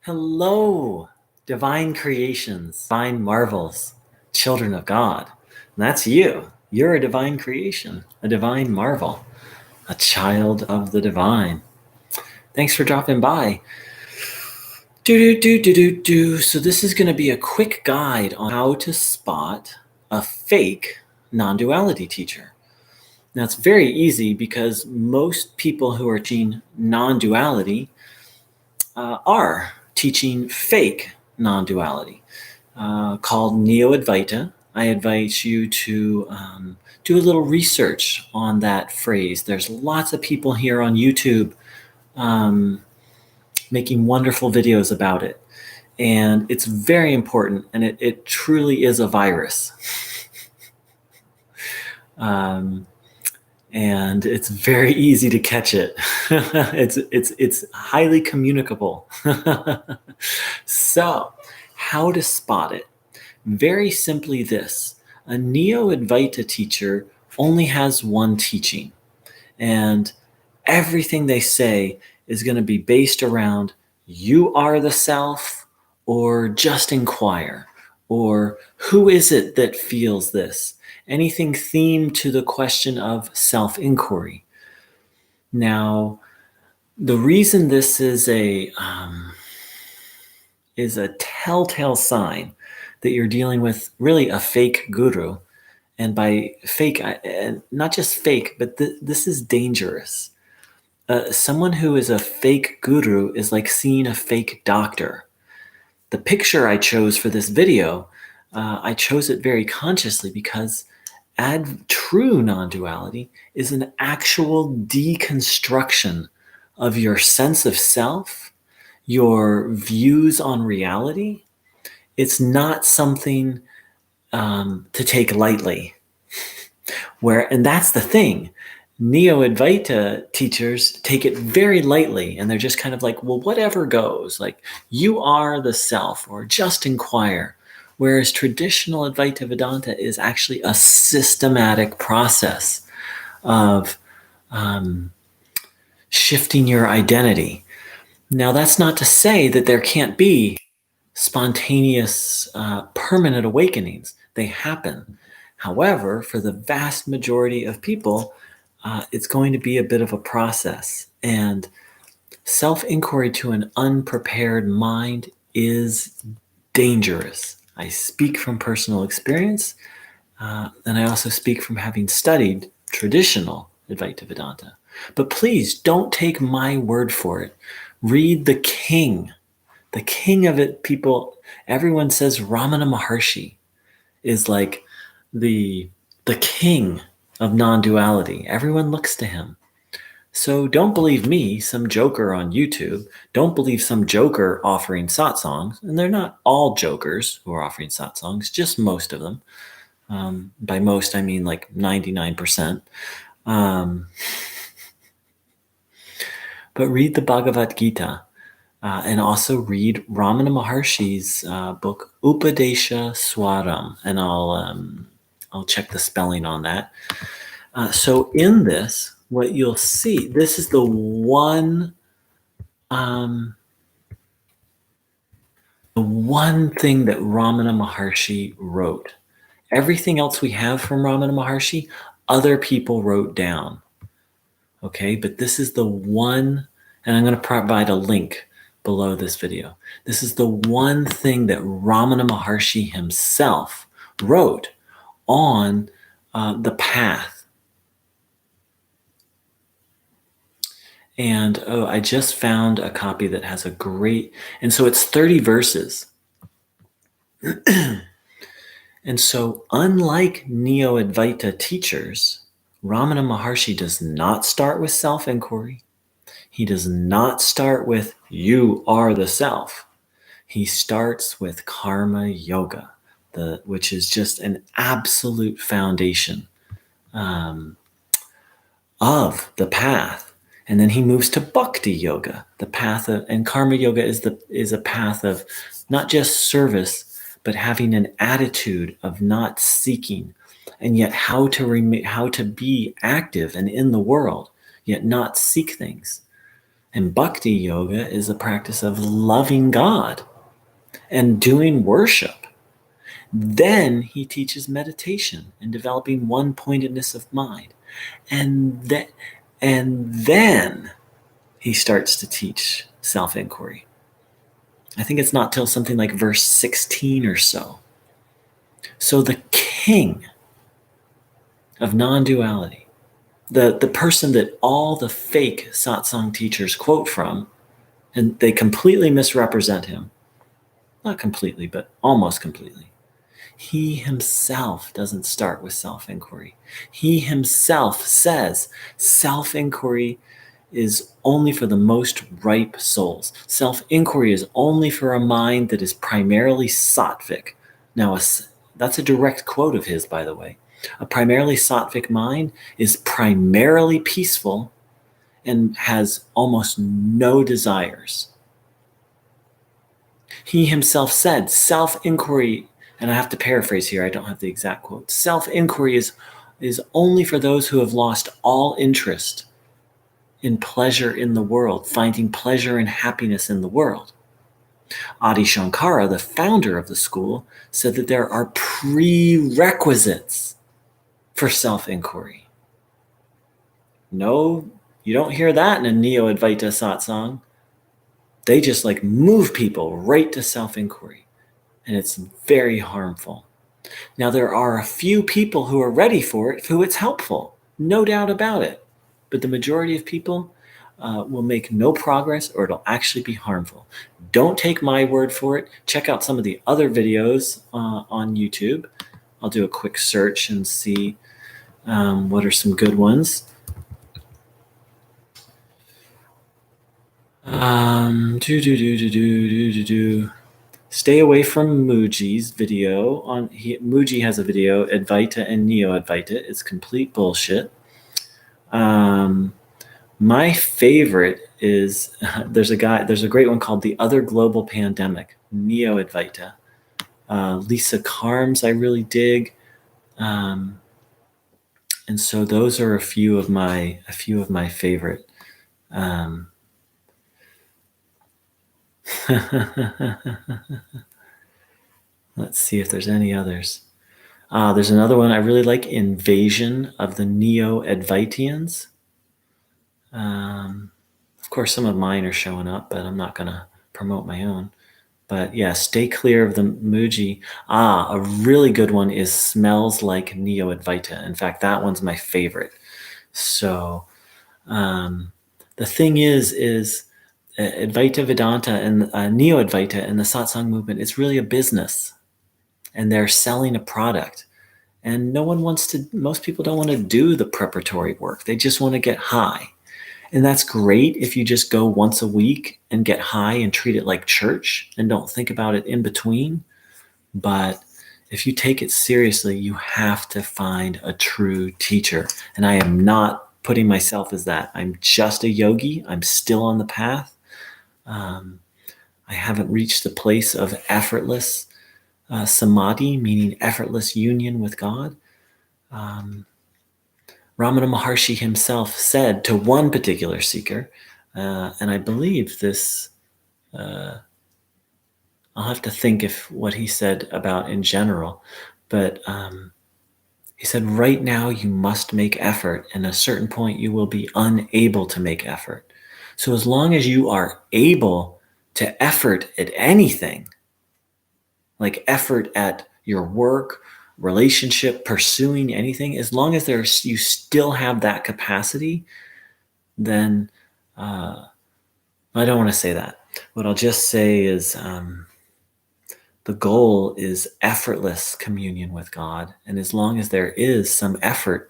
Hello, divine creations, divine marvels, children of God. And that's you. You're a divine creation, a divine marvel, a child of the divine. Thanks for dropping by. So this is going to be a quick guide on how to spot a fake non-duality teacher. Now it's very easy because most people who are teaching non-duality are teaching fake non-duality called Neo-Advaita. I advise you to do a little research on that phrase. There's lots of people here on YouTube making wonderful videos about it. And it's very important, and it truly is a virus. And it's very easy to catch it. It's highly communicable. So, how to spot it? Very simply this. A Neo-Advaita teacher only has one teaching, and everything they say is going to be based around you are the self, or just inquire, or who is it that feels this? Anything themed to the question of self-inquiry. Now, the reason this is a telltale sign that you're dealing with really a fake guru, and by fake, not just fake, but this is dangerous. Someone who is a fake guru is like seeing a fake doctor. The picture I chose for this video, I chose it very consciously because true non-duality is an actual deconstruction of your sense of self, your views on reality. It's not something to take lightly. And that's the thing. Neo-Advaita teachers take it very lightly, and they're just kind of like, well, whatever goes. Like, you are the self, or just inquire. Whereas traditional Advaita Vedanta is actually a systematic process of shifting your identity. Now, that's not to say that there can't be spontaneous, permanent awakenings. They happen. However, for the vast majority of people, it's going to be a bit of a process. And self-inquiry to an unprepared mind is dangerous. I speak from personal experience, and I also speak from having studied traditional Advaita Vedanta. But please don't take my word for it. Read the king of it. People, everyone says Ramana Maharshi is like the king of non-duality. Everyone looks to him. So don't believe me, some joker on YouTube. Don't believe some joker offering satsangs. And they're not all jokers who are offering satsangs, just most of them. By most, I mean like 99%. But read the Bhagavad Gita. And also read Ramana Maharshi's book, Upadesha Swarm. And I'll check the spelling on that. So in this, what you'll see, this is the one thing that Ramana Maharshi wrote. Everything else we have from Ramana Maharshi, other people wrote down. Okay, but this is the one, and I'm going to provide a link below this video. This is the one thing that Ramana Maharshi himself wrote on the path. And I just found a copy that has a great, and so it's 30 verses. And so unlike Neo-Advaita teachers, Ramana Maharshi does not start with self-inquiry. He does not start with you are the self. He starts with karma yoga, which is just an absolute foundation of the path. And then he moves to bhakti yoga, the path of, and karma yoga is a path of not just service, but having an attitude of not seeking, and yet how to be active and in the world, yet not seek things. And bhakti yoga is the practice of loving God and doing worship. Then he teaches meditation and developing one-pointedness of mind. And then he starts to teach self-inquiry. I think it's not till something like verse 16 or so. So the king of non-duality, the person that all the fake satsang teachers quote from, and they completely misrepresent him, not completely, but almost completely. He himself doesn't start with self-inquiry. He himself says self-inquiry is only for the most ripe souls. Self-inquiry is only for a mind that is primarily sattvic. Now, that's a direct quote of his, by the way. A primarily sattvic mind is primarily peaceful and has almost no desires. He himself said self-inquiry, and I have to paraphrase here, I don't have the exact quote. Self-inquiry is only for those who have lost all interest in pleasure in the world, finding pleasure and happiness in the world. Adi Shankara, the founder of the school, said that there are prerequisites for self-inquiry. No, you don't hear that in a Neo-Advaita satsang. They just like move people right to self-inquiry, and it's very harmful. Now, there are a few people who are ready for it, who it's helpful, no doubt about it. But the majority of people will make no progress, or it'll actually be harmful. Don't take my word for it. Check out some of the other videos on YouTube. I'll do a quick search and see what are some good ones. Stay away from Muji's video. Muji has a video, Advaita and Neo-Advaita. It's complete bullshit. My favorite is there's a great one called The Other Global Pandemic, Neo-Advaita. Lisa Carms I really dig. And so those are a few of my favorite. Let's see if there's any others. There's another one I really like, Invasion of the Neo-Advaitians. Of course, some of mine are showing up, but I'm not going to promote my own. But yeah, stay clear of the Muji. A really good one is Smells Like Neo-Advaita. In fact, that one's my favorite. So the thing is Advaita Vedanta and Neo-Advaita and the Satsang movement, it's really a business. And they're selling a product. And most people don't want to do the preparatory work. They just want to get high. And that's great if you just go once a week and get high and treat it like church and don't think about it in between. But if you take it seriously, you have to find a true teacher. And I am not putting myself as that. I'm just a yogi. I'm still on the path. I haven't reached the place of effortless samadhi, meaning effortless union with God. Ramana Maharshi himself said to one particular seeker, and I believe this, I'll have to think if what he said about in general, but he said, right now you must make effort, and at a certain point you will be unable to make effort. So as long as you are able to effort at anything, like effort at your work, relationship, pursuing anything, as long as you still have that capacity, then I don't want to say that. What I'll just say is the goal is effortless communion with God. And as long as there is some effort,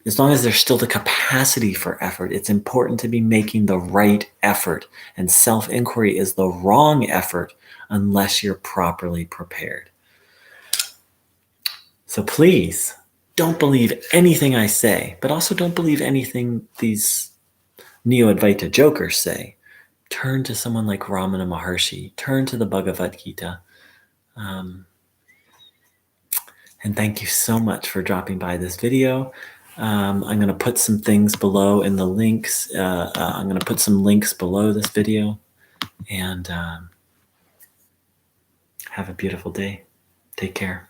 as long as there's still the capacity for effort, it's important to be making the right effort. And self-inquiry is the wrong effort unless you're properly prepared. So please don't believe anything I say, but also don't believe anything these Neo-Advaita jokers say. Turn to someone like Ramana Maharshi. Turn to the Bhagavad Gita. And thank you so much for dropping by this video. I'm going to put some things below in the links. I'm going to put some links below this video. And have a beautiful day. Take care.